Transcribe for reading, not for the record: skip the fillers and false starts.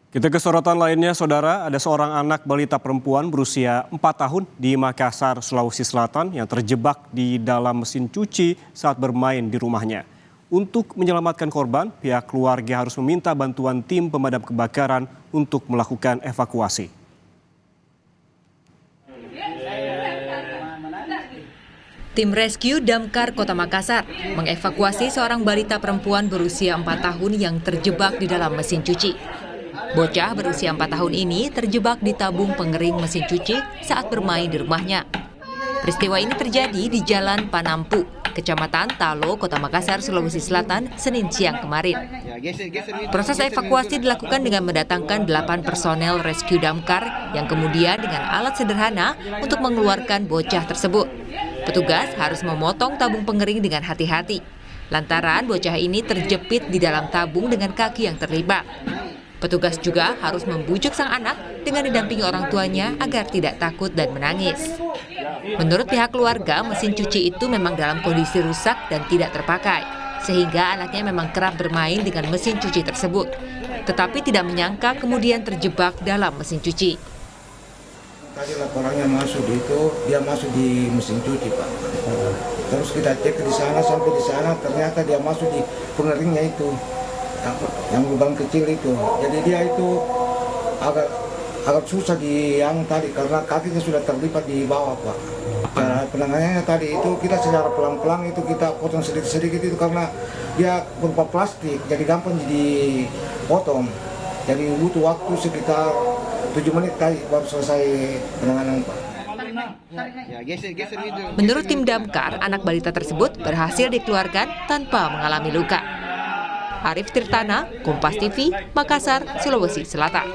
Kita ke sorotan lainnya, Saudara. Ada seorang anak balita perempuan berusia 4 tahun di Makassar, Sulawesi Selatan yang terjebak di dalam mesin cuci saat bermain di rumahnya. Untuk menyelamatkan korban, pihak keluarga harus meminta bantuan tim pemadam kebakaran untuk melakukan evakuasi. Tim rescue Damkar Kota Makassar mengevakuasi seorang balita perempuan berusia 4 tahun yang terjebak di dalam mesin cuci. Bocah berusia 4 tahun ini terjebak di tabung pengering mesin cuci saat bermain di rumahnya. Peristiwa ini terjadi di Jalan Panampu, Kecamatan Talo, Kota Makassar, Sulawesi Selatan, Senin siang kemarin. Proses evakuasi dilakukan dengan mendatangkan 8 personel rescue damkar yang kemudian dengan alat sederhana untuk mengeluarkan bocah tersebut. Petugas harus memotong tabung pengering dengan hati-hati, lantaran bocah ini terjepit di dalam tabung dengan kaki yang terlibat. Petugas juga harus membujuk sang anak dengan didampingi orang tuanya agar tidak takut dan menangis. Menurut pihak keluarga, mesin cuci itu memang dalam kondisi rusak dan tidak terpakai, sehingga anaknya memang kerap bermain dengan mesin cuci tersebut. Tetapi tidak menyangka kemudian terjebak dalam mesin cuci. Tadi laporannya masuk itu, dia masuk di mesin cuci, Pak. Terus kita cek di sana, sampai di sana ternyata dia masuk di pengeringnya itu, yang lubang kecil itu. Jadi dia itu agak susah di yang tadi karena kakinya sudah terlipat di bawah, Pak. Cara penanganannya tadi itu kita secara pelan-pelan itu kita potong sedikit-sedikit itu karena dia berupa plastik, jadi gampang dipotong. Jadi butuh waktu sekitar 7 menit tadi baru selesai penanganan, Pak. Menurut tim damkar, anak balita tersebut berhasil dikeluarkan tanpa mengalami luka. Arif Tirtana, Kompas TV, Makassar, Sulawesi Selatan.